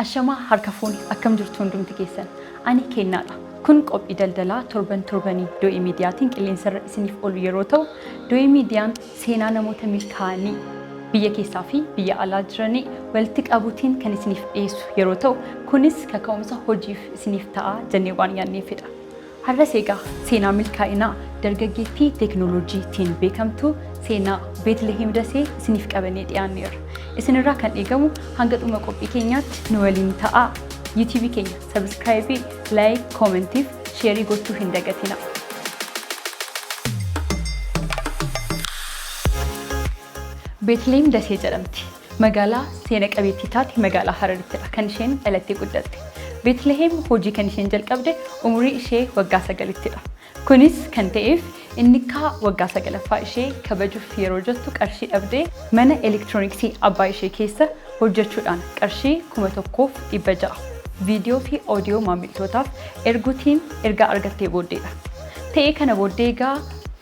Ashama harka fuuni akkam jirtu hundumti keessan ani kennaadha kun qophii daldalaa torbanii Dooe Meediyaatiin qilleensarra isiniif olu yeroo ta'u Dooe Meediyaan seenaa namoota milkaa'anii biyya keessaa fi biyya alaa jiranii walitti qabuutiin kan isiniif dhiyeessu yeroo ta'u kunis kaka'umsa hojiif isiniif ta'a jennee waan yaadneefidha. Har'a seegaa seenaa milkaa'inaa dargaggeettii teekinooloojiitiin beekamtu seenaa Betelhem Dessie isiniif qabannee dhiyaanneerra. Isinirraa kan eegamu hanga dhuma qophii keenyaatti nu waliin ta'aa. YouTube keenya subscribe, like, comment, share gochuu hin dagatina. Betelhem Dessie jedhamti. Magaalaa seena qabeettii taate magaalaa Hararittidha kan isheen dhalattee guddatte. Betelhem hojii kan isheen jalqabde umurii ishee waggaa 9ttidha. Kunis kan ta'eef inni waggaa 9ffaa ishee kabajuuf yeroo jettu qarshii dhabdee mana elektirooniksii abbaa ishee keessa hojjechuudhaan qarshii 1600 viidiyoo fi oodiyoo maamiltootaaf erguutiin ergaa argattee booddeedha. Ta'ee kana booddee egaa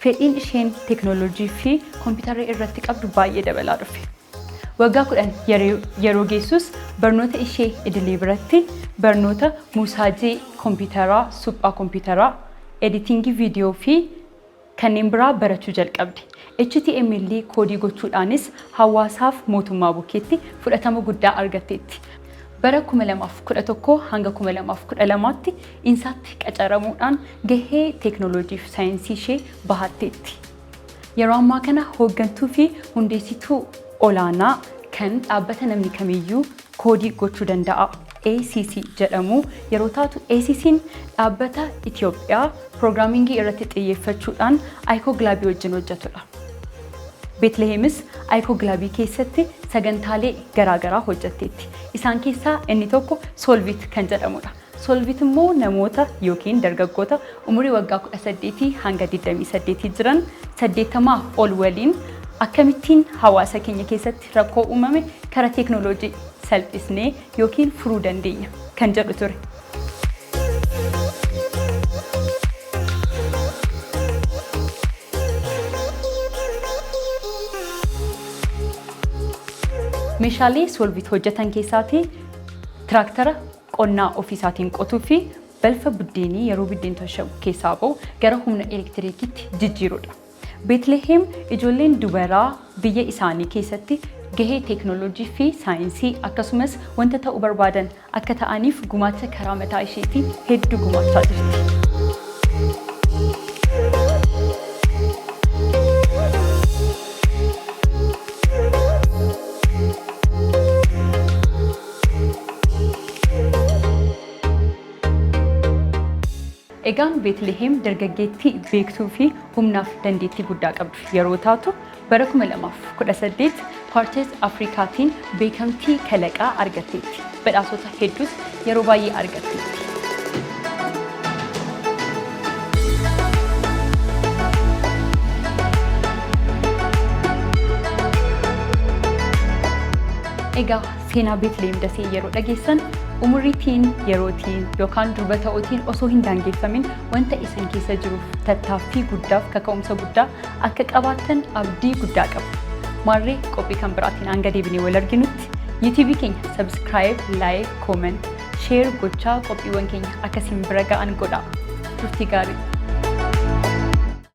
fedhiin isheen teekinooloojii fi kompiitara irratti qabdu baay'ee dabalaa dhufe. Waggaa 10 yeroo geessus barnoota ishee idilee biratti barnoota muusaajii kompiitaraa, suphaa kompiitaraa, editingii viidiyoo fi kanneen biraa barachuu jalqabde. HTML koodii gochuudhaanis hawaasaaf mootummaa bukkeetti fudhatama guddaa argatteetti. Bara 2011 hanga 2012tti insaatti qacaramuudhaan gahee teekinooloojii fi saayinsii ishee bahatteetti. Yeroo ammaa kana hooggantuu fi hundeessituu olaanaa kan dhaabbata namni kamiyyuu koodii gochuu danda'a ACC jedhamu yeroo taatu ACC'n dhaabbata Ethiopiyaa Programmingii irratti xiyyeeffachuudhaan icog wajjin hojjetudha. Betlehemis icog keessatti sagantaalee garaagaraa hojjetteetti. Isaan keessaa inni tokko Solvit kan jedhamudha. Solvit immoo namoota yookiin dargaggoota umurii waggaa 18 hanga 28 jiran 80 ol waliin akkamittiin hawaasa keenya keessatti rakkoo uumame karaa teekinooloojii salphisnee yookiin furuu dandeenya kan jedhu ture. Meeshaalee Solvit hojjetan keessaatii tiraaktara qonnaa ofiisaatiin qotuu fi balfa buddeenii yeroo buddeen toshabu keessaa ba'u gara humna elektiriikiitti jijjiirudha. Betlehem ijoolleen dubaraa biyya isaanii keessatti gahee teekinooloojii fi saayinsii akkasumas wanta ta'uu barbaadan akka ta'aniif gumaacha karaa mataa isheetiin hedduu gumaachaa jirti. Egaan Betlehem dargaggeettii beektuu fi humnaaf dandeettii guddaa qabdu yeroo taatu bara 2018 paartiis Afrikaatiin beekamtii kalaqaa argatteetti. Badhaasota hedduus yeroo baay'ee argatteetti. Egaa seenaa Betelhem Dessie yeroo dhageessan umuriitiin yerootiin yookaan durba ta'uutiin osoo hin daangeffamin wanta isin keessa jiruuf tattaaffii guddaaf kaka'umsa guddaa akka qabaattan abdii guddaa qabu. Maarree qophii kan biraatiin hanga deebinee wal arginutti YouTube keenya subscribe, like, comment, share gochaa qophiiwwan keenya akkasiin bira ga'an godhaa. Turtii gaarii.